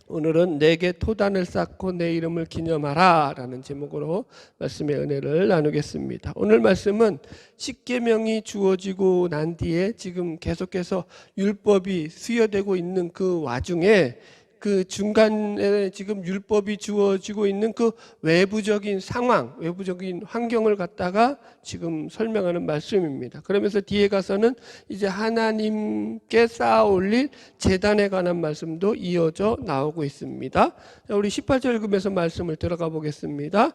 오늘은 내게 토단을 쌓고 내 이름을 기념하라 라는 제목으로 말씀의 은혜를 나누겠습니다. 오늘 말씀은 십계명이 주어지고 난 뒤에 지금 계속해서 율법이 수여되고 있는 그 와중에 그 중간에 지금 율법이 주어지고 있는 그 외부적인 상황, 외부적인 환경을 갖다가 지금 설명하는 말씀입니다. 그러면서 뒤에 가서는 이제 하나님께 쌓아 올릴 제단에 관한 말씀도 이어져 나오고 있습니다. 자, 우리 18절 읽으면서 말씀을 들어가 보겠습니다.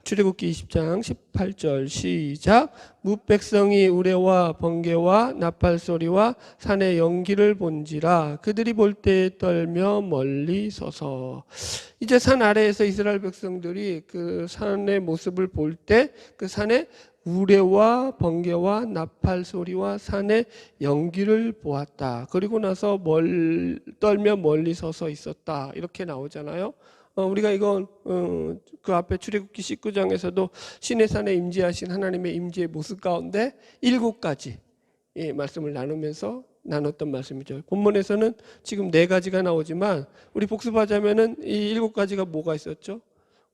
출애굽기 20장 18절 시작. 무백성이 우레와 번개와 나팔 소리와 산의 연기를 본지라 그들이 볼 때에 떨며 멀리 서서. 이제 산 아래에서 이스라엘 백성들이 그 산의 모습을 볼 때 그 산에 우레와 번개와 나팔 소리와 산의 연기를 보았다. 그리고 나서 떨며 멀리 서서 있었다. 이렇게 나오잖아요. 우리가 이건 그 앞에 출애굽기 19장에서도 시내산에 임재하신 하나님의 임재의 모습 가운데 7가지 말씀을 나누면서 나눴던 말씀이죠. 본문에서는 지금 4가지가 나오지만 우리 복습하자면은 이 7가지가 뭐가 있었죠?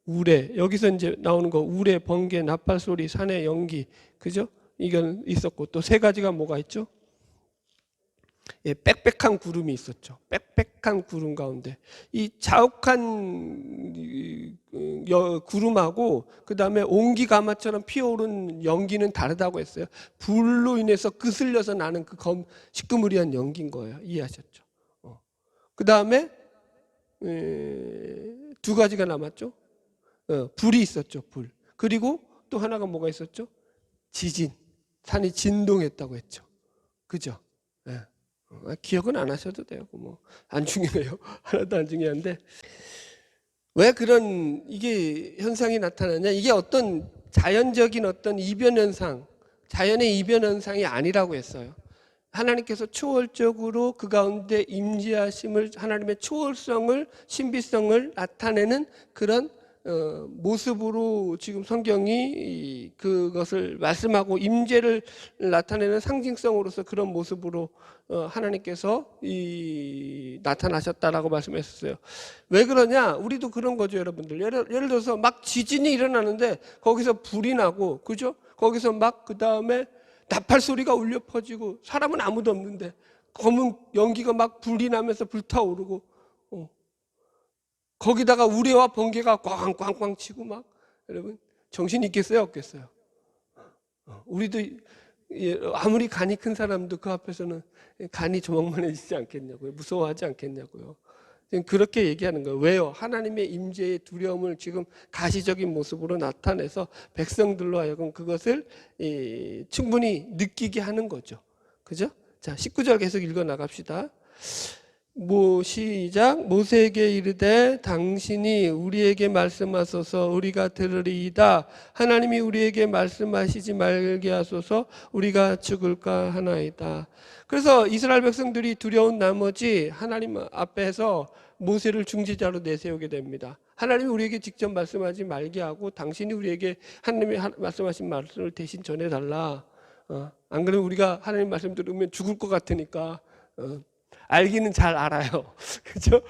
우레, 여기서 이제 나오는 거 우레, 번개, 나팔 소리, 산의 연기, 그죠? 이건 있었고 또 3가지가 뭐가 있죠? 예, 빽빽한 구름이 있었죠. 빽빽한 구름 가운데 이 자욱한 구름하고 그 다음에 온기가마처럼 피어오른 연기는 다르다고 했어요. 불로 인해서 거슬려서 나는 그 시꺼머리한 연기인 거예요. 이해하셨죠? 그 다음에 2가지가 남았죠. 불이 있었죠. 불. 그리고 또 하나가 뭐가 있었죠? 지진. 산이 진동했다고 했죠. 그죠? 네. 기억은 안 하셔도 돼요. 뭐 안 중요해요. 하나도 안 중요한데 왜 그런 이게 현상이 나타나냐? 이게 어떤 자연적인 어떤 이변 현상, 자연의 이변 현상이 아니라고 했어요. 하나님께서 초월적으로 그 가운데 임재하심을, 하나님의 초월성을, 신비성을 나타내는 그런 모습으로 지금 성경이 그것을 말씀하고 임재를 나타내는 상징성으로서 그런 모습으로 하나님께서 나타나셨다라고 말씀하셨어요. 왜 그러냐? 우리도 그런 거죠, 여러분들. 예를 들어서 막 지진이 일어나는데 거기서 불이 나고, 그죠? 거기서 막 그 다음에 나팔 소리가 울려 퍼지고 사람은 아무도 없는데 검은 연기가 막 불이 나면서 불타오르고 거기다가 우레와 번개가 꽝꽝꽝 치고 막 여러분 정신이 있겠어요, 없겠어요? 우리도 아무리 간이 큰 사람도 그 앞에서는 간이 조망만해지지 않겠냐고요. 무서워하지 않겠냐고요. 그렇게 얘기하는 거예요. 왜요? 하나님의 임재의 두려움을 지금 가시적인 모습으로 나타내서 백성들로 하여금 그것을 충분히 느끼게 하는 거죠. 그죠? 자, 19절 계속 읽어 나갑시다. 시작. 모세에게 이르되 당신이 우리에게 말씀하소서 우리가 들으리이다. 하나님이 우리에게 말씀하시지 말게 하소서 우리가 죽을까 하나이다. 그래서 이스라엘 백성들이 두려운 나머지 하나님 앞에서 모세를 중재자로 내세우게 됩니다. 하나님이 우리에게 직접 말씀하지 말게 하고 당신이 우리에게 하나님이 말씀하신 말씀을 대신 전해달라. 안 그러면 우리가 하나님 말씀 들으면 죽을 것 같으니까 알기는 잘 알아요. 그죠?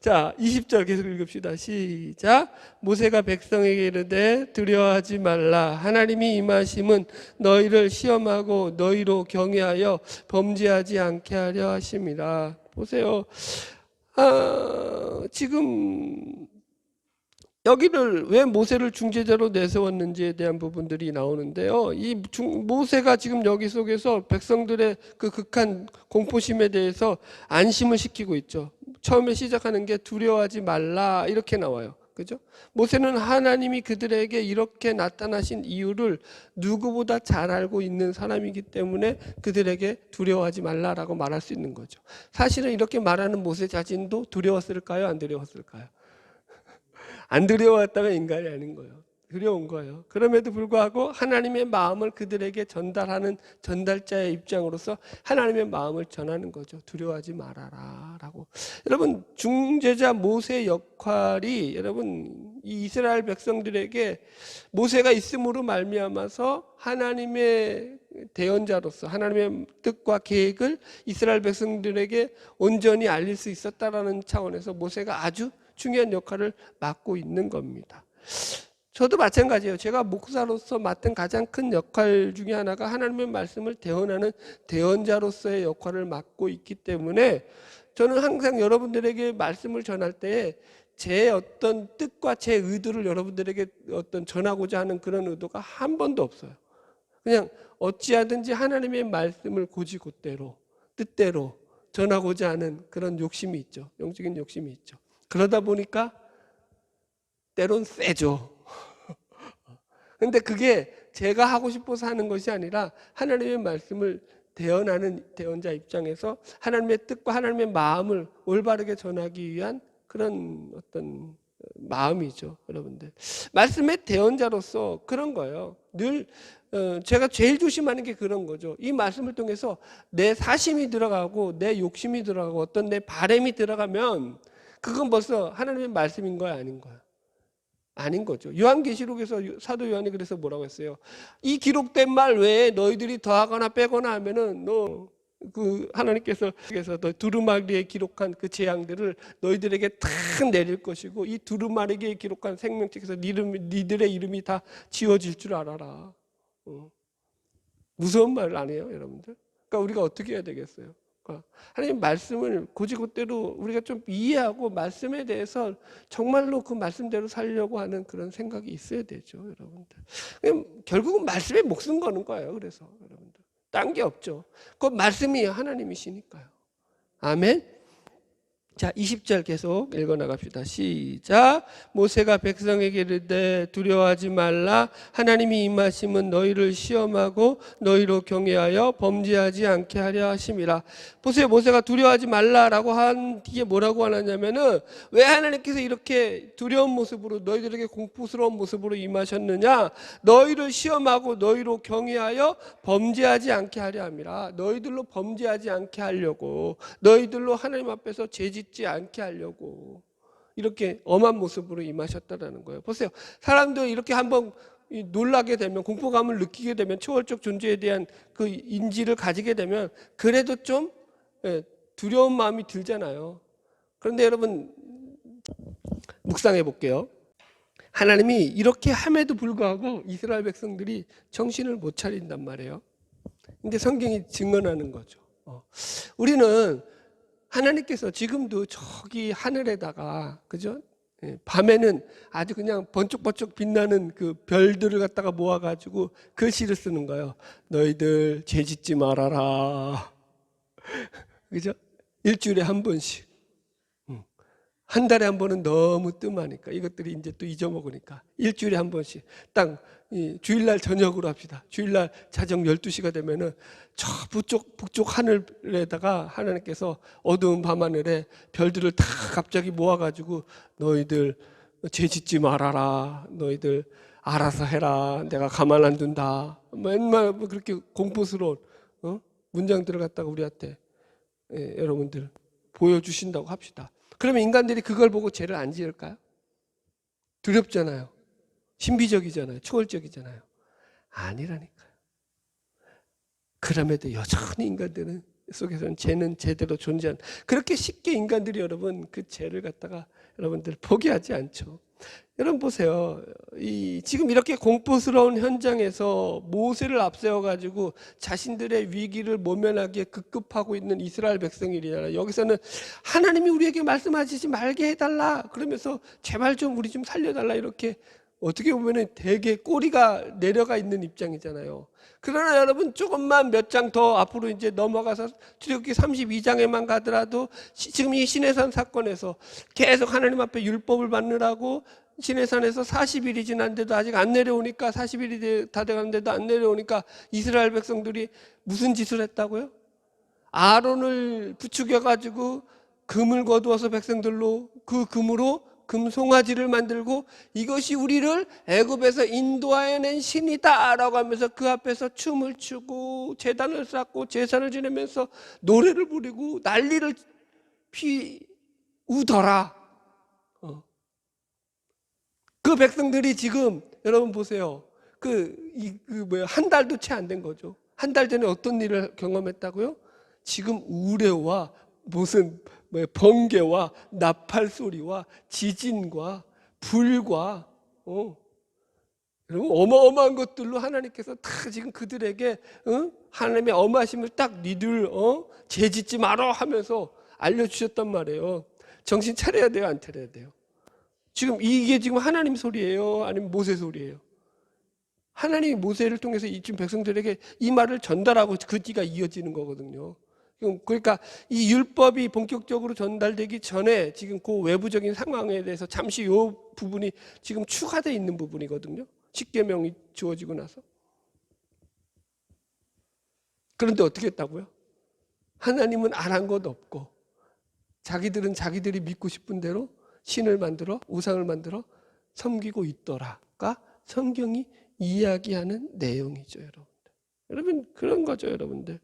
자, 20절 계속 읽읍시다. 시작. 모세가 백성에게 이르되 두려워하지 말라. 하나님이 임하심은 너희를 시험하고 너희로 경외하여 범죄하지 않게 하려 하심이라. 보세요. 지금 여기를 왜 모세를 중재자로 내세웠는지에 대한 부분들이 나오는데요. 모세가 지금 여기 속에서 백성들의 그 극한 공포심에 대해서 안심을 시키고 있죠. 처음에 시작하는 게 두려워하지 말라 이렇게 나와요. 그죠? 모세는 하나님이 그들에게 이렇게 나타나신 이유를 누구보다 잘 알고 있는 사람이기 때문에 그들에게 두려워하지 말라라고 말할 수 있는 거죠. 사실은 이렇게 말하는 모세 자신도 두려웠을까요? 안 두려웠을까요? 안 두려웠다면 인간이 아닌 거예요. 두려운 거예요. 그럼에도 불구하고 하나님의 마음을 그들에게 전달하는 전달자의 입장으로서 하나님의 마음을 전하는 거죠. 두려워하지 말아라 라고. 여러분 중재자 모세의 역할이 여러분 이 이스라엘 백성들에게 모세가 있음으로 말미암아서 하나님의 대언자로서 하나님의 뜻과 계획을 이스라엘 백성들에게 온전히 알릴 수 있었다라는 차원에서 모세가 아주 중요한 역할을 맡고 있는 겁니다. 저도 마찬가지예요. 제가 목사로서 맡은 가장 큰 역할 중에 하나가 하나님의 말씀을 대언하는 대언자로서의 역할을 맡고 있기 때문에 저는 항상 여러분들에게 말씀을 전할 때 제 어떤 뜻과 제 의도를 여러분들에게 어떤 전하고자 하는 그런 의도가 한 번도 없어요. 그냥 어찌하든지 하나님의 말씀을 곧이곧대로 뜻대로 전하고자 하는 그런 욕심이 있죠. 영적인 욕심이 있죠. 그러다 보니까 때론 세죠. 근데 그게 제가 하고 싶어서 하는 것이 아니라 하나님의 말씀을 대언하는 대언자 입장에서 하나님의 뜻과 하나님의 마음을 올바르게 전하기 위한 그런 어떤 마음이죠, 여러분들. 말씀의 대언자로서 그런 거예요. 늘 제가 제일 조심하는 게 그런 거죠. 이 말씀을 통해서 내 사심이 들어가고 내 욕심이 들어가고 어떤 내 바람이 들어가면 그건 벌써 하나님의 말씀인 거야, 아닌 거야? 아닌 거죠. 요한계시록에서 사도 요한이 그래서 뭐라고 했어요? 이 기록된 말 외에 너희들이 더하거나 빼거나 하면은 너 그 하나님께서 두루마리에 기록한 그 재앙들을 너희들에게 탁 내릴 것이고 이 두루마리에 기록한 생명책에서 니들의 이름이 다 지워질 줄 알아라. 무서운 말 아니에요, 여러분들? 그러니까 우리가 어떻게 해야 되겠어요? 하나님 말씀을 곧이곧대로 우리가 좀 이해하고 말씀에 대해서 정말로 그 말씀대로 살려고 하는 그런 생각이 있어야 되죠, 여러분들. 결국은 말씀에 목숨 거는 거예요. 그래서 여러분들 딴 게 없죠. 그 말씀이 하나님이시니까요. 아멘. 자, 20절 계속 읽어나갑시다. 시작. 모세가 백성에게 이르되 두려워하지 말라. 하나님이 임하심은 너희를 시험하고 너희로 경외하여 범죄하지 않게 하려 하심이라. 보세요. 모세가 두려워하지 말라라고 한 뒤에 뭐라고 하냐면은 왜 하나님께서 이렇게 두려운 모습으로 너희들에게 공포스러운 모습으로 임하셨느냐? 너희를 시험하고 너희로 경외하여 범죄하지 않게 하려 함이라. 너희들로 범죄하지 않게 하려고, 너희들로 하나님 앞에서 죄짓지 않게 하려고 이렇게 엄한 모습으로 임하셨다라는 거예요. 보세요. 사람들 이렇게 한번 놀라게 되면, 공포감을 느끼게 되면, 초월적 존재에 대한 그 인지를 가지게 되면 그래도 좀 두려운 마음이 들잖아요. 그런데 여러분 묵상해 볼게요. 하나님이 이렇게 함에도 불구하고 이스라엘 백성들이 정신을 못 차린단 말이에요. 근데 성경이 증언하는 거죠. 우리는 하나님께서 지금도 저기 하늘에다가, 그죠? 밤에는 아주 그냥 번쩍번쩍 빛나는 그 별들을 갖다가 모아가지고 글씨를 쓰는 거예요. 너희들 죄짓지 말아라. 그죠? 일주일에 한 번씩. 한 달에 한 번은 너무 뜸하니까 이것들이 이제 또 잊어먹으니까 일주일에 한 번씩 딱 주일날 저녁으로 합시다. 주일날 자정 12시가 되면은 저 북쪽 하늘에다가 하나님께서 어두운 밤하늘에 별들을 다 갑자기 모아가지고 너희들 죄짓지 말아라. 너희들 알아서 해라. 내가 가만 안 둔다. 맨날 그렇게 공포스러운 문장들을 갖다가 우리한테 여러분들 보여주신다고 합시다. 그러면 인간들이 그걸 보고 죄를 안 지을까요? 두렵잖아요. 신비적이잖아요. 초월적이잖아요. 아니라니까요. 그럼에도 여전히 인간들은 속에서는 죄는 제대로 존재하는, 그렇게 쉽게 인간들이 여러분 그 죄를 갖다가 여러분들 포기하지 않죠. 여러분 보세요. 지금 이렇게 공포스러운 현장에서 모세를 앞세워가지고 자신들의 위기를 모면하기에 급급하고 있는 이스라엘 백성이잖아요. 여기서는 하나님이 우리에게 말씀하시지 말게 해달라 그러면서 제발 좀 우리 좀 살려달라, 이렇게 어떻게 보면 되게 꼬리가 내려가 있는 입장이잖아요. 그러나 여러분 조금만 몇 장 더 앞으로 이제 넘어가서 출애굽기 32장에만 가더라도 지금 이 시내산 사건에서 계속 하나님 앞에 율법을 받느라고 시내산에서 40일이 지났는데도 아직 안 내려오니까, 40일이 다 돼가는데도 안 내려오니까 이스라엘 백성들이 무슨 짓을 했다고요? 아론을 부추겨가지고 금을 거두어서 백성들로 그 금으로 금송아지를 만들고 이것이 우리를 애굽에서 인도하여낸 신이다 라고 하면서 그 앞에서 춤을 추고 제단을 쌓고 제사를 지내면서 노래를 부르고 난리를 피우더라. 그 백성들이 지금 여러분 보세요. 한 달도 채 안 된 거죠. 한 달 전에 어떤 일을 경험했다고요? 지금 우레와 무슨 번개와 나팔 소리와 지진과 불과 여러분 어마어마한 것들로 하나님께서 다 지금 그들에게 하나님의 엄하심을 딱 니들 죄짓지 마라 하면서 알려주셨단 말이에요. 정신 차려야 돼요, 안 차려야 돼요? 지금 이게 지금 하나님 소리예요, 아니면 모세 소리예요? 하나님이 모세를 통해서 이쯤 백성들에게 이 말을 전달하고 그 뒤가 이어지는 거거든요. 그러니까 이 율법이 본격적으로 전달되기 전에 지금 그 외부적인 상황에 대해서 잠시 이 부분이 지금 추가되어 있는 부분이거든요. 십계명이 주어지고 나서. 그런데 어떻게 했다고요? 하나님은 안 한 것 없고 자기들은 자기들이 믿고 싶은 대로 신을 만들어 우상을 만들어 섬기고 있더라가 성경이 이야기하는 내용이죠, 여러분들. 여러분 그런 거죠, 여러분들.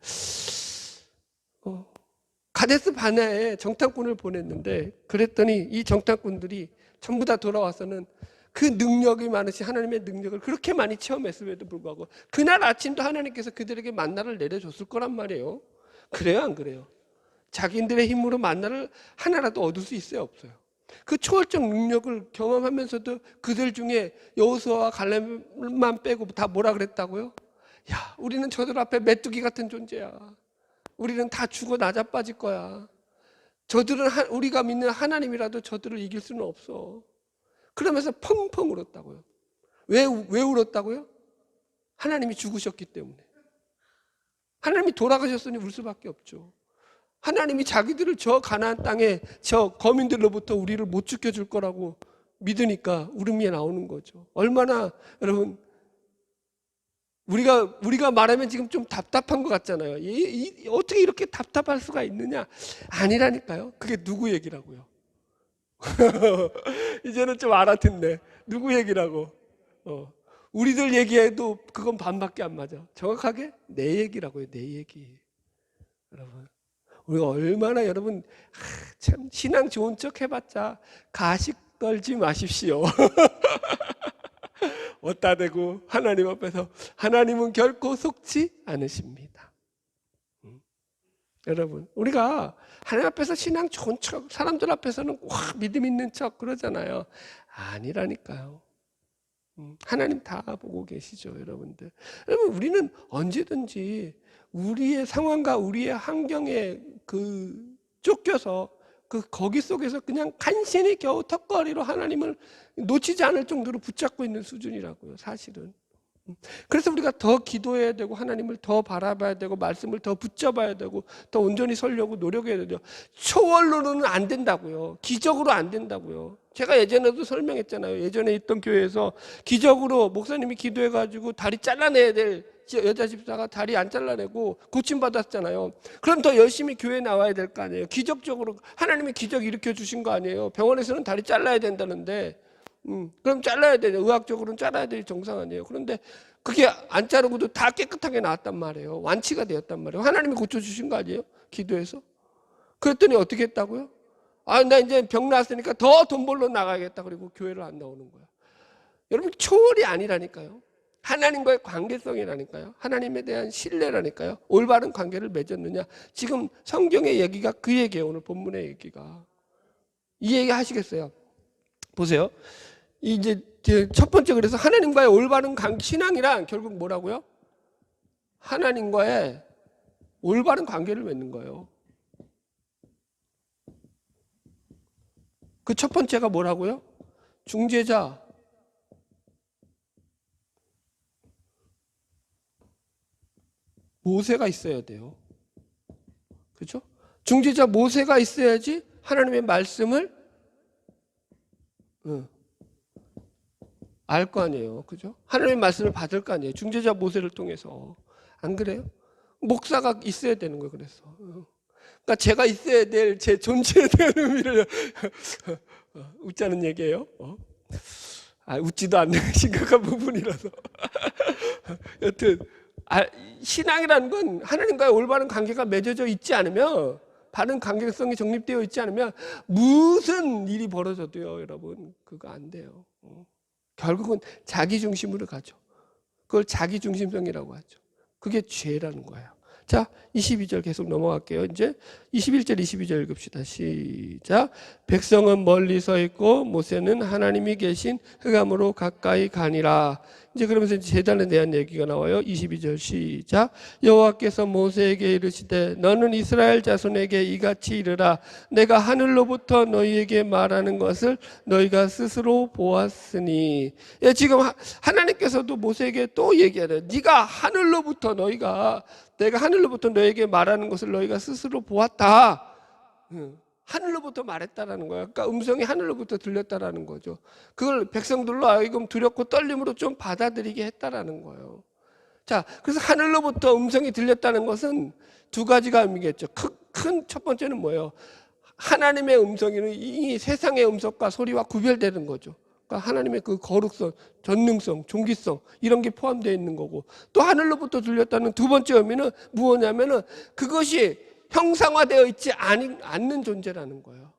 가데스 바네아에 정탐꾼을 보냈는데 그랬더니 이 정탐꾼들이 전부 다 돌아와서는 그 능력이 많으신 하나님의 능력을 그렇게 많이 체험했음에도 불구하고 그날 아침도 하나님께서 그들에게 만나를 내려줬을 거란 말이에요. 그래요, 안 그래요? 자기들의 힘으로 만나를 하나라도 얻을 수 있어요, 없어요? 그 초월적 능력을 경험하면서도 그들 중에 여호수아와 갈렙만 빼고 다 뭐라 그랬다고요? 야, 우리는 저들 앞에 메뚜기 같은 존재야. 우리는 다 죽어 나자빠질 거야. 저들은 우리가 믿는 하나님이라도 저들을 이길 수는 없어. 그러면서 펑펑 울었다고요. 왜 울었다고요? 하나님이 죽으셨기 때문에. 하나님이 돌아가셨으니 울 수밖에 없죠. 하나님이 자기들을 저 가나안 땅에 저 거민들로부터 우리를 못 지켜줄 거라고 믿으니까 울음이 나오는 거죠. 얼마나 여러분 우리가 말하면 지금 좀 답답한 것 같잖아요. 어떻게 이렇게 답답할 수가 있느냐? 아니라니까요. 그게 누구 얘기라고요? 이제는 좀 알아듣네. 누구 얘기라고? 우리들 얘기해도 그건 반밖에 안 맞아. 정확하게 내 얘기라고요. 내 얘기. 여러분, 우리가 얼마나 여러분 참 신앙 좋은 척 해봤자 가식 떨지 마십시오. 어따 대고 하나님 앞에서 하나님은 결코 속지 않으십니다. 여러분 우리가 하나님 앞에서 신앙 좋은 척 사람들 앞에서는 와 믿음 있는 척 그러잖아요. 아니라니까요. 하나님 다 보고 계시죠, 여러분들. 여러분 우리는 언제든지 우리의 상황과 우리의 환경에 쫓겨서 거기 속에서 그냥 간신히 겨우 턱걸이로 하나님을 놓치지 않을 정도로 붙잡고 있는 수준이라고요, 사실은. 그래서 우리가 더 기도해야 되고 하나님을 더 바라봐야 되고 말씀을 더 붙잡아야 되고 더 온전히 서려고 노력해야 되죠. 초월로는 안 된다고요. 기적으로 안 된다고요. 제가 예전에도 설명했잖아요. 예전에 있던 교회에서 기적으로 목사님이 기도해가지고 다리 잘라내야 될 여자 집사가 다리 안 잘라내고 고침받았잖아요. 그럼 더 열심히 교회에 나와야 될 거 아니에요. 기적적으로 하나님이 기적 일으켜 주신 거 아니에요. 병원에서는 다리 잘라야 된다는데 그럼 잘라야 돼요. 의학적으로는 잘라야 될 정상 아니에요. 그런데 그게 안 자르고도 다 깨끗하게 나왔단 말이에요. 완치가 되었단 말이에요. 하나님이 고쳐주신 거 아니에요? 기도해서. 그랬더니 어떻게 했다고요? 나 이제 병 나았으니까 더 돈 벌러 나가야겠다. 그리고 교회를 안 나오는 거야. 여러분 초월이 아니라니까요. 하나님과의 관계성이라니까요. 하나님에 대한 신뢰라니까요. 올바른 관계를 맺었느냐. 지금 성경의 얘기가 그 얘기예요. 오늘 본문의 얘기가. 이 얘기 하시겠어요? 보세요. 이제 첫 번째 그래서 하나님과의 올바른 신앙이란 결국 뭐라고요? 하나님과의 올바른 관계를 맺는 거예요. 그 첫 번째가 뭐라고요? 중재자. 모세가 있어야 돼요. 그렇죠? 중재자 모세가 있어야지 하나님의 말씀을 알 거 아니에요. 그죠? 하나님의 말씀을 받을 거 아니에요. 중재자 모세를 통해서. 안 그래요? 목사가 있어야 되는 거예요. 그래서. 그러니까 제가 있어야 될 제 존재에 대한 의미를 웃자는 얘기예요. 웃지도 않는 심각한 부분이라서. 여튼 신앙이라는 건 하나님과의 올바른 관계가 맺어져 있지 않으면 바른 관계성이 정립되어 있지 않으면 무슨 일이 벌어져도요, 여러분 그거 안 돼요. 결국은 자기 중심으로 가죠. 그걸 자기 중심성이라고 하죠. 그게 죄라는 거예요. 자, 22절 계속 넘어갈게요. 이제 21절, 22절 읽읍시다. 시작. 백성은 멀리 서 있고 모세는 하나님이 계신 흑암으로 가까이 가니라. 이제 그러면서 제단에 대한 얘기가 나와요. 22절 시작. 여호와께서 모세에게 이르시되 너는 이스라엘 자손에게 이같이 이르라. 내가 하늘로부터 너희에게 말하는 것을 너희가 스스로 보았으니. 예, 지금 하나님께서도 모세에게 또 얘기하래요. 네가 하늘로부터 내가 하늘로부터 너에게 말하는 것을 너희가 스스로 보았다. 하늘로부터 말했다라는 거야. 그러니까 음성이 하늘로부터 들렸다라는 거죠. 그걸 백성들로 하여금 두렵고 떨림으로 좀 받아들이게 했다라는 거예요. 자, 그래서 하늘로부터 음성이 들렸다는 것은 두 가지가 의미겠죠. 큰 첫 번째는 뭐예요? 하나님의 음성이는 이 세상의 음성과 소리와 구별되는 거죠. 그러니까 하나님의 그 거룩성, 전능성, 종기성 이런 게 포함되어 있는 거고, 또 하늘로부터 들렸다는 두 번째 의미는 무엇냐면은 그것이 형상화되어 있지 않는 존재라는 거예요.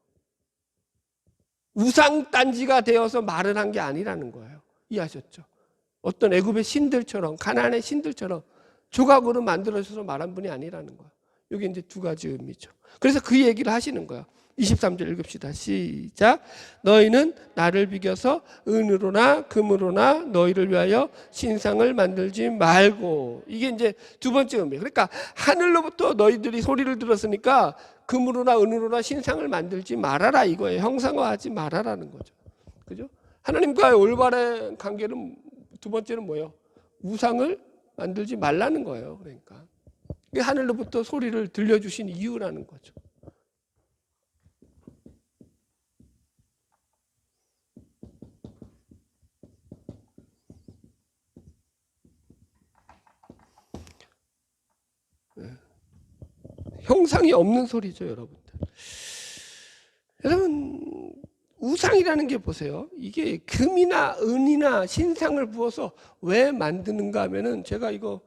우상단지가 되어서 말을 한 게 아니라는 거예요. 이해하셨죠? 어떤 애굽의 신들처럼, 가나안의 신들처럼 조각으로 만들어져서 말한 분이 아니라는 거예요. 여기 이제 두 가지 의미죠. 그래서 그 얘기를 하시는 거예요. 23절 읽읍시다. 시작. 너희는 나를 비겨서 은으로나 금으로나 너희를 위하여 신상을 만들지 말고. 이게 이제 두 번째 의미. 그러니까 하늘로부터 너희들이 소리를 들었으니까 금으로나 은으로나 신상을 만들지 말아라 이거예요. 형상화하지 말아라는 거죠. 그죠? 하나님과의 올바른 관계는 두 번째는 뭐예요? 우상을 만들지 말라는 거예요. 그러니까 이게 하늘로부터 소리를 들려주신 이유라는 거죠. 형상이 없는 소리죠, 여러분들. 여러분, 우상이라는 게 보세요. 이게 금이나 은이나 신상을 부어서 왜 만드는가 하면은, 제가 이거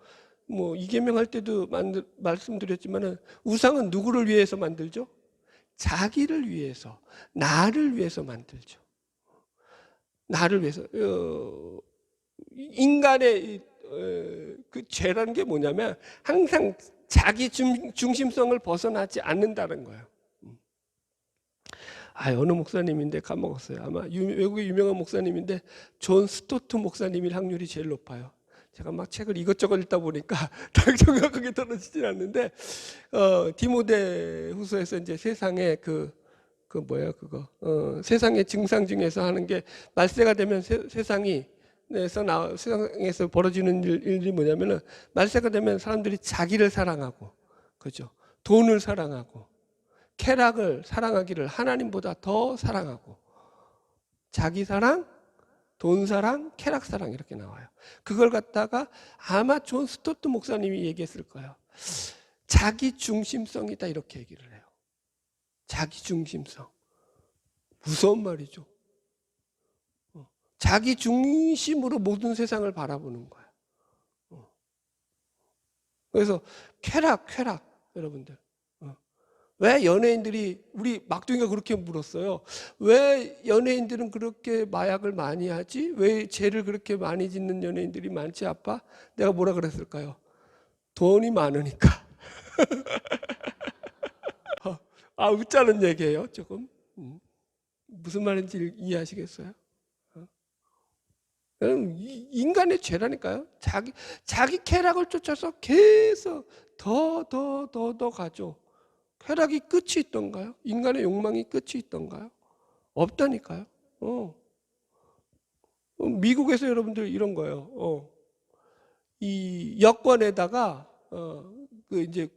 뭐 이계명 할 때도 말씀드렸지만은, 우상은 누구를 위해서 만들죠? 자기를 위해서, 나를 위해서 만들죠. 나를 위해서. 인간의 그 죄라는 게 뭐냐면 항상 자기 중심성을 벗어나지 않는다는 거예요. 어느 목사님인데 까먹었어요. 아마 외국의 유명한 목사님인데 존 스토트 목사님일 확률이 제일 높아요. 제가 막 책을 이것저것 읽다 보니까 딱 정확하게 떨어지진 않는데, 디모데 후서에서 이제 세상의 세상의 증상 중에서 하는 게, 말세가 되면 세상에서 벌어지는 일이 뭐냐면은, 말세가 되면 사람들이 자기를 사랑하고, 그죠? 돈을 사랑하고, 쾌락을 사랑하기를 하나님보다 더 사랑하고, 자기 사랑, 돈 사랑, 쾌락 사랑 이렇게 나와요. 그걸 갖다가 아마 존 스토트 목사님이 얘기했을 거예요. 자기 중심성이다 이렇게 얘기를 해요. 자기 중심성. 무서운 말이죠. 자기 중심으로 모든 세상을 바라보는 거야. 그래서 쾌락 여러분들. 왜 연예인들이, 우리 막둥이가 그렇게 물었어요. 왜 연예인들은 그렇게 마약을 많이 하지? 왜 죄를 그렇게 많이 짓는 연예인들이 많지 아빠? 내가 뭐라 그랬을까요? 돈이 많으니까. 웃자는 얘기예요 조금. 무슨 말인지 이해하시겠어요? 인간의 죄라니까요. 자기 쾌락을 쫓아서 계속 더 가죠. 쾌락이 끝이 있던가요? 인간의 욕망이 끝이 있던가요? 없다니까요. 미국에서 여러분들 이런 거예요. 이 여권에다가 이제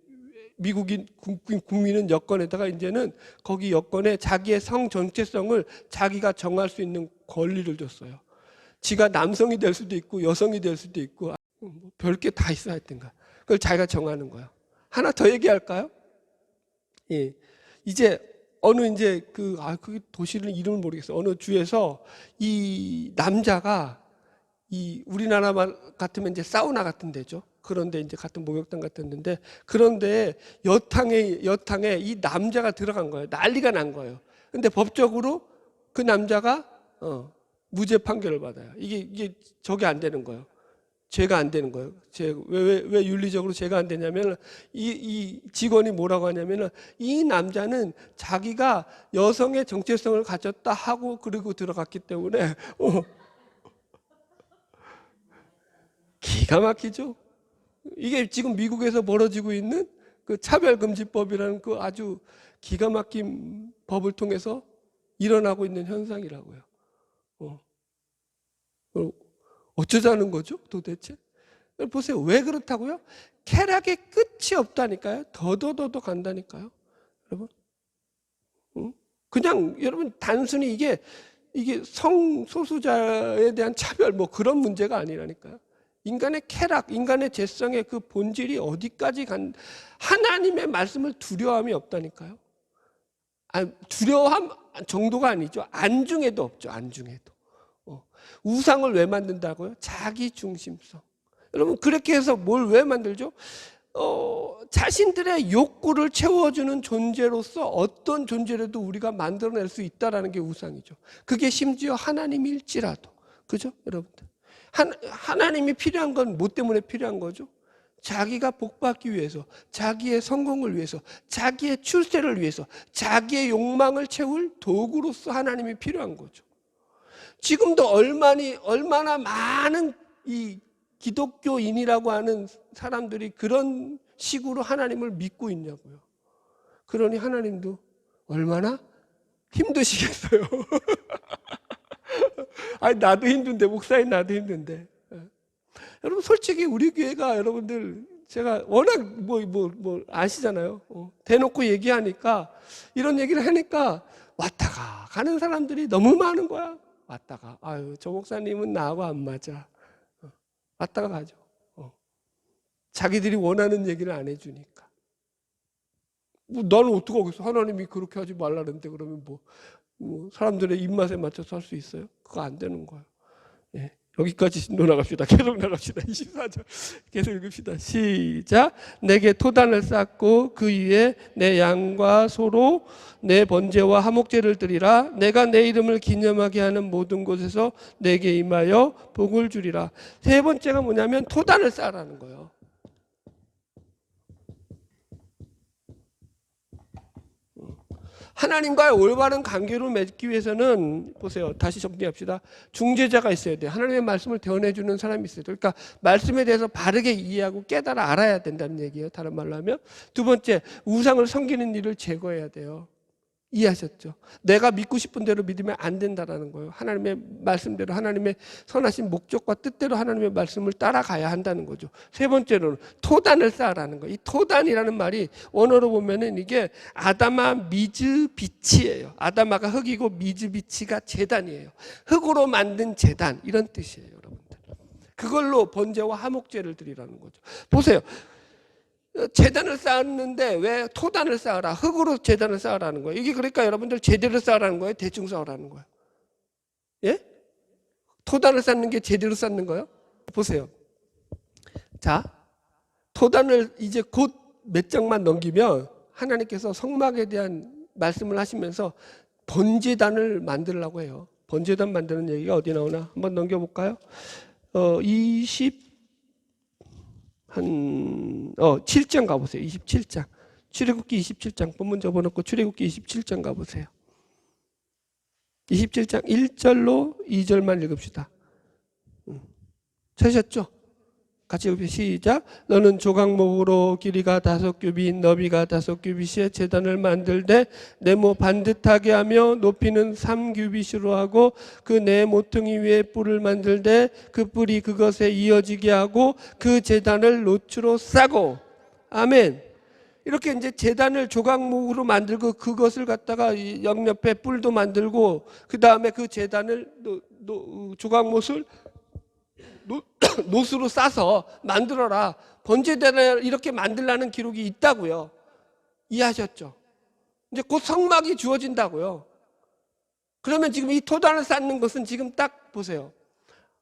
미국인 국민은 여권에다가 이제는 거기 여권에 자기의 성 정체성을 자기가 정할 수 있는 권리를 줬어요. 지가 남성이 될 수도 있고 여성이 될 수도 있고 별게 다 있어야 했던가. 그걸 자기가 정하는 거예요. 하나 더 얘기할까요? 예. 이제 그 도시를 이름을 모르겠어요. 어느 주에서 이 남자가, 이 우리나라 같으면 이제 사우나 같은 데죠. 그런데 이제 같은 목욕탕 같은 데인데, 그런데 여탕에 이 남자가 들어간 거예요. 난리가 난 거예요. 근데 법적으로 그 남자가 무죄 판결을 받아요. 이게 적이 안 되는 거예요. 죄가 안 되는 거예요. 왜 윤리적으로 죄가 안 되냐면 이 직원이 뭐라고 하냐면은 이 남자는 자기가 여성의 정체성을 가졌다 하고 그리고 들어갔기 때문에 기가 막히죠. 이게 지금 미국에서 벌어지고 있는 그 차별금지법이라는 그 아주 기가 막힌 법을 통해서 일어나고 있는 현상이라고요. 어쩌자는 거죠, 도대체? 보세요. 왜 그렇다고요? 쾌락의 끝이 없다니까요. 더더더더 간다니까요. 여러분. 그냥 여러분 단순히 이게 성소수자에 대한 차별 뭐 그런 문제가 아니라니까요. 인간의 쾌락, 인간의 죄성의 그 본질이 어디까지 하나님의 말씀을 두려움이 없다니까요. 두려워함 정도가 아니죠. 안중에도 없죠. 안중에도. 우상을 왜 만든다고요? 자기 중심성. 여러분 그렇게 해서 뭘 왜 만들죠? 자신들의 욕구를 채워주는 존재로서 어떤 존재라도 우리가 만들어낼 수 있다는 게 우상이죠. 그게 심지어 하나님일지라도. 그죠? 여러분들. 하나님이 필요한 건 뭐 때문에 필요한 거죠? 자기가 복받기 위해서, 자기의 성공을 위해서, 자기의 출세를 위해서, 자기의 욕망을 채울 도구로서 하나님이 필요한 거죠. 지금도 얼마나 많은 이 기독교인이라고 하는 사람들이 그런 식으로 하나님을 믿고 있냐고요. 그러니 하나님도 얼마나 힘드시겠어요. 아니 나도 힘든데, 목사님 나도 힘든데. 여러분 솔직히 우리 교회가 여러분들 제가 워낙 뭐 아시잖아요. 대놓고 얘기하니까 이런 얘기를 하니까 왔다가 가는 사람들이 너무 많은 거야. 왔다가 아유 저 목사님은 나하고 안 맞아. 왔다가 가죠. 자기들이 원하는 얘기를 안 해주니까. 뭐 나는 어떻게 하겠어? 하나님이 그렇게 하지 말라는데 그러면 뭐 사람들의 입맛에 맞춰서 할 수 있어요? 그거 안 되는 거예요. 예. 여기까지 나갑시다. 계속 나갑시다. 24절 계속 읽읍시다. 시작. 내게 토단을 쌓고 그 위에 내 양과 소로 내 번제와 화목제를 드리라. 내가 내 이름을 기념하게 하는 모든 곳에서 내게 임하여 복을 주리라. 세 번째가 뭐냐면 토단을 쌓으라는 거예요. 하나님과의 올바른 관계를 맺기 위해서는 보세요. 다시 정리합시다. 중재자가 있어야 돼요. 하나님의 말씀을 대언해주는 사람이 있어야 돼요. 그러니까 말씀에 대해서 바르게 이해하고 깨달아 알아야 된다는 얘기예요. 다른 말로 하면. 두 번째, 우상을 섬기는 일을 제거해야 돼요. 이해하셨죠? 내가 믿고 싶은 대로 믿으면 안 된다는 거예요. 하나님의 말씀대로 하나님의 선하신 목적과 뜻대로 하나님의 말씀을 따라가야 한다는 거죠. 세 번째로는 토단을 쌓으라는 거예요. 이 토단이라는 말이 원어로 보면은 이게 아다마 미즈비치예요. 아다마가 흙이고 미즈비치가 제단이에요. 흙으로 만든 제단 이런 뜻이에요, 여러분들. 그걸로 번제와 화목제를 드리라는 거죠. 보세요. 제단을 쌓았는데 왜 토단을 쌓아라? 흙으로 제단을 쌓으라는 거예요. 이게 그러니까 여러분들 제대로 쌓으라는 거예요? 대충 쌓으라는 거예요? 예? 토단을 쌓는 게 제대로 쌓는 거예요? 보세요. 자, 토단을 이제 곧 몇 장만 넘기면 하나님께서 성막에 대한 말씀을 하시면서 번제단을 만들라고 해요. 번제단 만드는 얘기가 어디 나오나? 한번 넘겨볼까요? 7장 가보세요. 27장. 출애굽기 27장. 본문 접어놓고 출애굽기 27장 가보세요. 27장 1절로 2절만 읽읍시다. 찾으셨죠? 같이 읽읍시다. 시작. 너는 조각목으로 길이가 5규빗 너비가 5규빗의 제단을 만들되 네모 반듯하게 하며 높이는 3규빗으로 하고 그 네 모퉁이 위에 뿔을 만들되 그 뿔이 그것에 이어지게 하고 그 제단을 노추로 싸고. 아멘. 이렇게 이제 제단을 조각목으로 만들고 그것을 갖다가 양옆에 뿔도 만들고 그 다음에 그 제단을 조각못을 노수로 싸서 만들어라. 번제단을 이렇게 만들라는 기록이 있다고요. 이해하셨죠? 이제 곧 성막이 주어진다고요. 그러면 지금 이 토단을 쌓는 것은 지금 딱 보세요.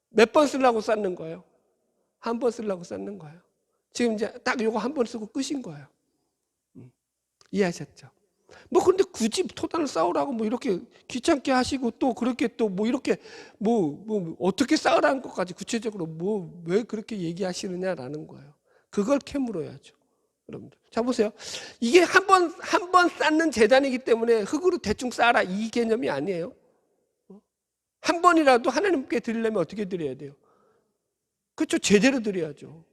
몇 번 쓰려고 쌓는 거예요? 한 번 쓰려고 쌓는 거예요. 지금 이제 딱 요거 한 번 쓰고 끝인 거예요. 이해하셨죠? 뭐 그런데 굳이 토단을 쌓으라고 뭐 이렇게 귀찮게 하시고 또 그렇게 또 뭐 이렇게 뭐 어떻게 쌓으라는 것까지 구체적으로 뭐 왜 그렇게 얘기하시느냐라는 거예요. 그걸 캐물어야죠, 여러분들. 자 보세요. 이게 한 번 쌓는 제단이기 때문에 흙으로 대충 쌓아라 이 개념이 아니에요. 한 번이라도 하나님께 드리려면 어떻게 드려야 돼요? 그렇죠. 제대로 드려야죠.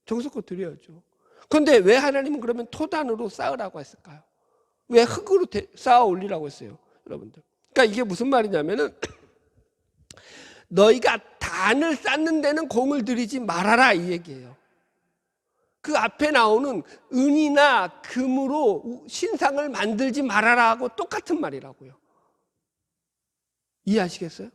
정성껏 드려야죠. 그런데 왜 하나님은 그러면 토단으로 쌓으라고 했을까요? 왜 흙으로 쌓아 올리라고 했어요, 여러분들? 그러니까 이게 무슨 말이냐면은 너희가 단을 쌓는 데는 공을 들이지 말아라 이 얘기예요. 그 앞에 나오는 은이나 금으로 신상을 만들지 말아라 하고 똑같은 말이라고요. 이해하시겠어요?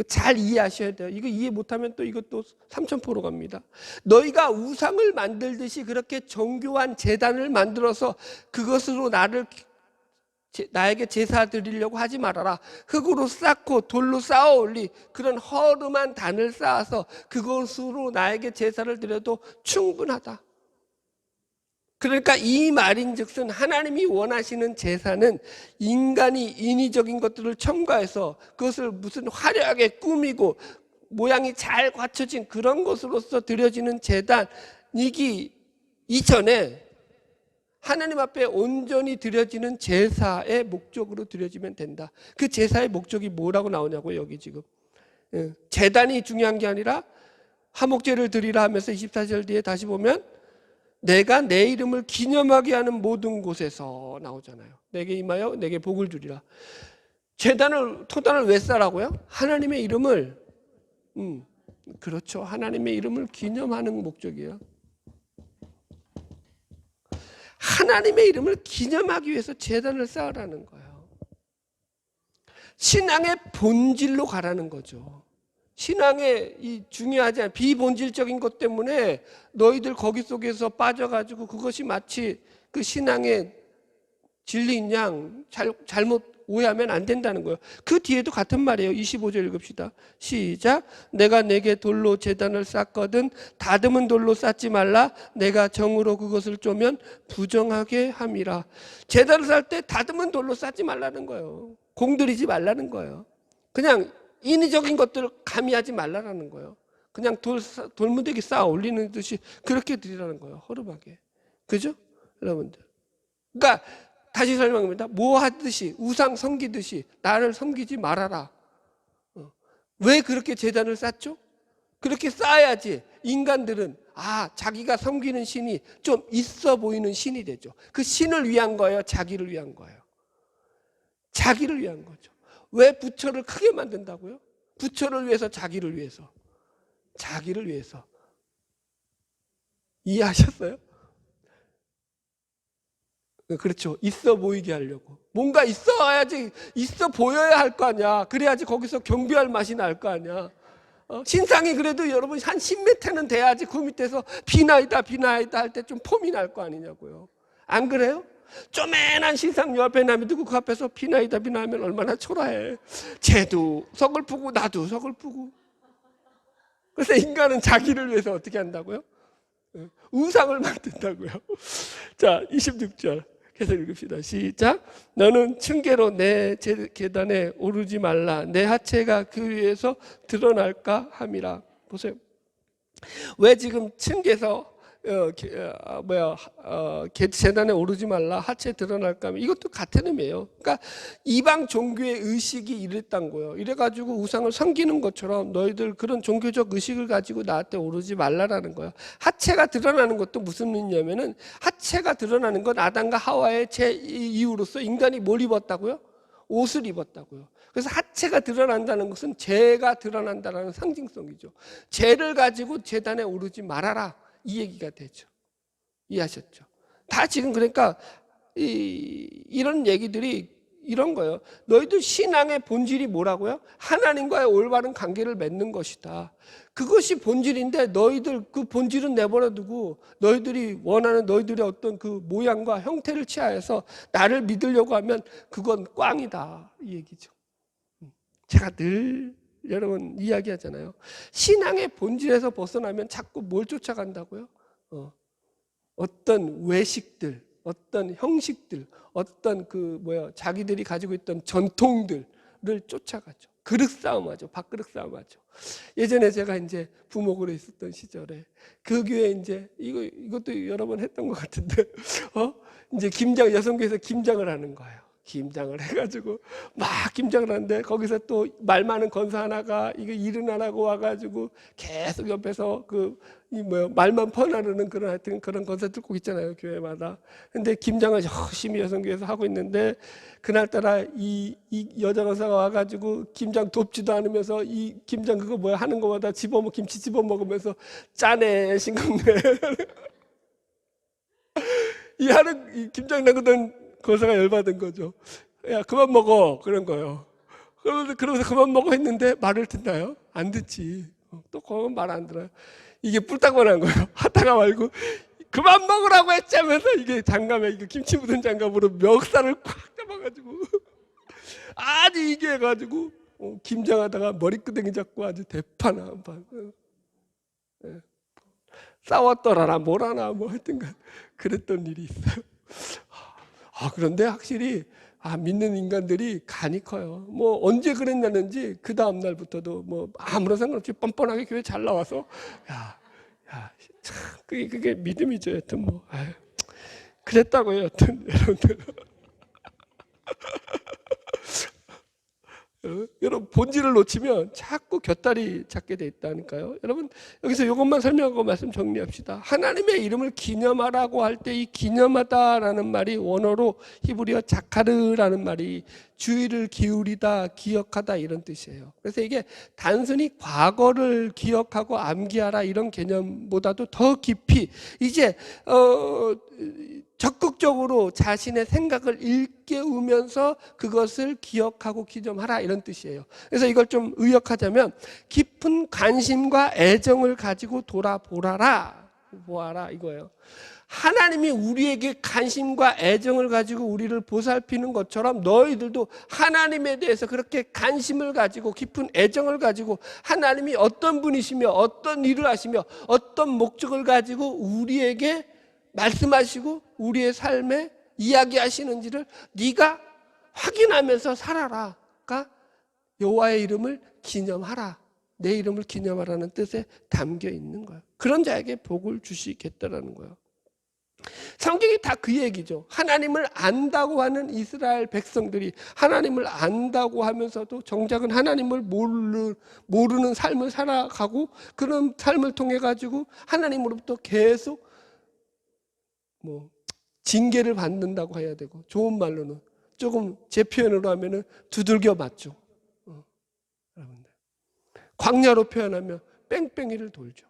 잘 이해하셔야 돼요. 이거 이해 못하면 또 이것도 삼천포로 갑니다. 너희가 우상을 만들듯이 그렇게 정교한 제단을 만들어서 그것으로 나에게 제사 드리려고 하지 말아라. 흙으로 쌓고 돌로 쌓아 올리 그런 허름한 단을 쌓아서 그것으로 나에게 제사를 드려도 충분하다. 그러니까 이 말인즉슨 하나님이 원하시는 제사는 인간이 인위적인 것들을 첨가해서 그것을 무슨 화려하게 꾸미고 모양이 잘 갖춰진 그런 것으로서 드려지는 제단이기 이전에 하나님 앞에 온전히 드려지는 제사의 목적으로 드려지면 된다. 그 제사의 목적이 뭐라고 나오냐고요, 여기 지금. 제단이 중요한 게 아니라 화목제를 드리라 하면서 24절 뒤에 다시 보면 내가 내 이름을 기념하게 하는 모든 곳에서 나오잖아요. 내게 임하여 내게 복을 주리라. 토단을 왜 쌓으라고요? 하나님의 이름을 그렇죠. 하나님의 이름을 기념하는 목적이에요. 하나님의 이름을 기념하기 위해서 제단을 쌓으라는 거예요. 신앙의 본질로 가라는 거죠. 신앙의 이 중요하지 않은 비본질적인 것 때문에 너희들 거기 속에서 빠져가지고 그것이 마치 그 신앙의 진리인 양 잘못 오해하면 안 된다는 거예요. 그 뒤에도 같은 말이에요. 25절 읽읍시다. 시작. 내가 내게 돌로 제단을 쌓거든 다듬은 돌로 쌓지 말라. 내가 정으로 그것을 쪼면 부정하게 함이라. 제단을 쌓을 때 다듬은 돌로 쌓지 말라는 거예요. 공들이지 말라는 거예요. 그냥 인위적인 것들을 가미하지 말라는 거예요. 그냥 돌무더기 쌓아 올리는 듯이 그렇게 드리라는 거예요. 허름하게. 그죠? 여러분들. 그러니까 다시 설명합니다. 뭐 하듯이 우상 섬기듯이 나를 섬기지 말아라. 왜 그렇게 제단을 쌓죠? 그렇게 쌓아야지 인간들은 자기가 섬기는 신이 좀 있어 보이는 신이 되죠. 그 신을 위한 거예요? 자기를 위한 거예요? 자기를 위한 거죠. 왜 부처를 크게 만든다고요? 부처를 위해서, 자기를 위해서. 자기를 위해서. 이해하셨어요? 그렇죠. 있어 보이게 하려고. 뭔가 있어야지, 있어 보여야 할 거 아니야. 그래야지 거기서 경배할 맛이 날 거 아니야. 신상이 그래도 여러분 한 10m는 돼야지 그 밑에서 비나이다 할 때 좀 폼이 날 거 아니냐고요. 안 그래요? 쪼맨한 신상 요 앞에 남이 두고 그 앞에서 비나이다 하면 얼마나 초라해. 쟤도 서글프고 나도 서글프고. 그래서 인간은 자기를 위해서 어떻게 한다고요? 우상을 만든다고요. 자, 26절 계속 읽읍시다. 시작. 너는 층계로 내 계단에 오르지 말라. 내 하체가 그 위에서 드러날까 함이라. 보세요. 왜 지금 층계에서 제단에 오르지 말라, 하체 드러날까 하면 이것도 같은 의미예요. 그러니까 이방 종교의 의식이 이랬단 거예요. 이래가지고 우상을 섬기는 것처럼 너희들 그런 종교적 의식을 가지고 나한테 오르지 말라라는 거예요. 하체가 드러나는 것도 무슨 의미냐면은 하체가 드러나는 건 아담과 하와의 죄 이후로서 인간이 뭘 입었다고요? 옷을 입었다고요. 그래서 하체가 드러난다는 것은 죄가 드러난다는 상징성이죠. 죄를 가지고 제단에 오르지 말아라. 이 얘기가 되죠. 이해하셨죠? 다 지금 그러니까 이런 얘기들이 이런 거예요. 너희들 신앙의 본질이 뭐라고요? 하나님과의 올바른 관계를 맺는 것이다. 그것이 본질인데 너희들 그 본질은 내버려 두고 너희들이 원하는 너희들의 어떤 그 모양과 형태를 취하여서 나를 믿으려고 하면 그건 꽝이다. 이 얘기죠. 제가 늘 여러분 이야기하잖아요. 신앙의 본질에서 벗어나면 자꾸 뭘 쫓아간다고요? 어떤 외식들, 어떤 형식들, 어떤 자기들이 가지고 있던 전통들을 쫓아가죠. 그릇 싸움하죠. 밥그릇 싸움하죠. 예전에 제가 이제 부목으로 있었던 시절에 그 교회 이제 이것도 여러 번 했던 것 같은데 이제 여성교회에서 김장을 하는 거예요. 김장을 해가지고 막 김장을 하는데 거기서 또 말 많은 권사 하나가 이거 일은 안 하고 와가지고 계속 옆에서 말만 퍼나르는 그런 하여튼 그런 권사들 꼭 있잖아요, 교회마다. 근데 김장을 열심히 여성교회에서 하고 있는데 그날따라 이 여자 권사가 와가지고 김장 돕지도 않으면서 이 김장 하는 거마다 김치 집어 먹으면서 짜네 싱겁네 이 김장 나거든. 권사가 열받은 거죠. 야, 그만 먹어. 그런 거예요. 그러면서 그만 먹어 했는데 말을 듣나요? 안 듣지. 또 그건 말 안 들어요. 이게 뿔딱만한 거예요. 하다가 말고 그만 먹으라고 했지 하면서 이게 장갑에 김치 묻은 장갑으로 멱살을 꽉 잡아가지고 아주 이게 해가지고 김장하다가 머리끄댕이 잡고 아주 대판 한판 싸웠더라나 뭐라나 하여튼간 그랬던 일이 있어요. 그런데 확실히 믿는 인간들이 간이 커요. 언제 그랬냐는지 그 다음 날부터도 아무런 상관없이 뻔뻔하게 교회 잘 나와서 참 그게 믿음이죠. 여튼 그랬다고요. 여튼 여러분들 여러분 본질을 놓치면 자꾸 곁다리 잡게 돼 있다니까요. 여러분 여기서 이것만 설명하고 말씀 정리합시다. 하나님의 이름을 기념하라고 할 때 이 기념하다라는 말이 원어로 히브리어 자카르라는 말이 주의를 기울이다, 기억하다 이런 뜻이에요. 그래서 이게 단순히 과거를 기억하고 암기하라 이런 개념보다도 더 깊이 이제 적극적으로 자신의 생각을 일깨우면서 그것을 기억하고 기념하라 이런 뜻이에요. 그래서 이걸 좀 의역하자면 깊은 관심과 애정을 가지고 돌아보라라 보아라 이거예요. 하나님이 우리에게 관심과 애정을 가지고 우리를 보살피는 것처럼 너희들도 하나님에 대해서 그렇게 관심을 가지고 깊은 애정을 가지고 하나님이 어떤 분이시며 어떤 일을 하시며 어떤 목적을 가지고 우리에게 말씀하시고 우리의 삶에 이야기하시는지를 네가 확인하면서 살아라가 여호와의 이름을 기념하라, 내 이름을 기념하라는 뜻에 담겨 있는 거예요. 그런 자에게 복을 주시겠다라는 거예요. 성경이 다 그 얘기죠. 하나님을 안다고 하는 이스라엘 백성들이 하나님을 안다고 하면서도 정작은 하나님을 모르는 삶을 살아가고 그런 삶을 통해 가지고 하나님으로부터 계속 징계를 받는다고 해야 되고 좋은 말로는 조금 제 표현으로 하면은 두들겨 맞죠. 여러분들 광야로 표현하면 뺑뺑이를 돌죠.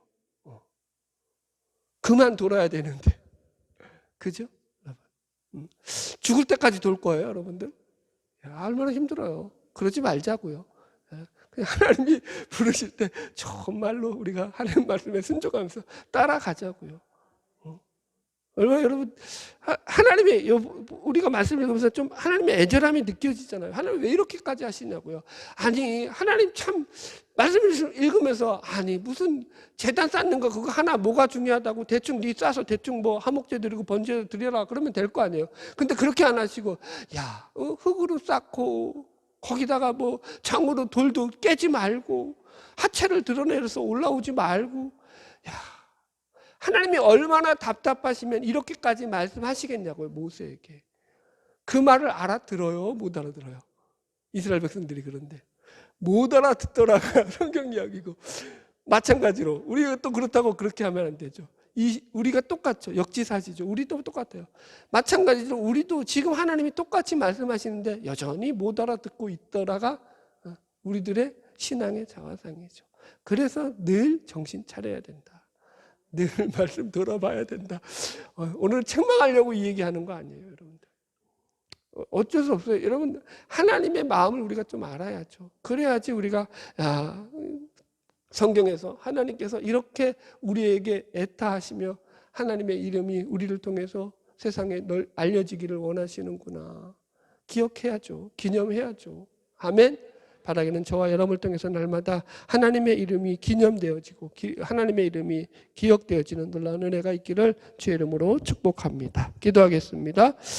그만 돌아야 되는데 그죠? 죽을 때까지 돌 거예요, 여러분들. 얼마나 힘들어요. 그러지 말자고요. 그냥 하나님이 부르실 때 정말로 우리가 하나님 말씀에 순종하면서 따라가자고요. 얼마나 여러분 하나님의 우리가 말씀을 읽으면서 좀 하나님의 애절함이 느껴지잖아요. 하나님 왜 이렇게까지 하시냐고요. 아니 하나님 참 말씀을 읽으면서 아니 무슨 제단 쌓는 거 그거 하나 뭐가 중요하다고 대충 네 싸서 대충 화목제 드리고 번제 드려라 그러면 될 거 아니에요. 근데 그렇게 안 하시고 흙으로 쌓고 거기다가 장으로 돌도 깨지 말고 하체를 드러내서 올라오지 말고 하나님이 얼마나 답답하시면 이렇게까지 말씀하시겠냐고요, 모세에게. 그 말을 알아들어요, 못 알아들어요? 이스라엘 백성들이 그런데 못 알아듣더라고요. 성경 이야기고. 마찬가지로 우리가 또 그렇다고 그렇게 하면 안 되죠. 우리가 똑같죠. 역지사지죠. 우리도 똑같아요. 마찬가지로 우리도 지금 하나님이 똑같이 말씀하시는데 여전히 못 알아듣고 있더라가 우리들의 신앙의 자화상이죠. 그래서 늘 정신 차려야 된다. 늘 말씀 들어봐야 된다. 오늘 책망하려고 이 얘기하는 거 아니에요, 여러분들. 어쩔 수 없어요. 여러분 하나님의 마음을 우리가 좀 알아야죠. 그래야지 우리가 성경에서 하나님께서 이렇게 우리에게 애타하시며 하나님의 이름이 우리를 통해서 세상에 알려지기를 원하시는구나. 기억해야죠. 기념해야죠. 아멘. 바라기는 저와 여러분을 통해서 날마다 하나님의 이름이 기념되어지고 하나님의 이름이 기억되어지는 놀라운 은혜가 있기를 주의 이름으로 축복합니다. 기도하겠습니다.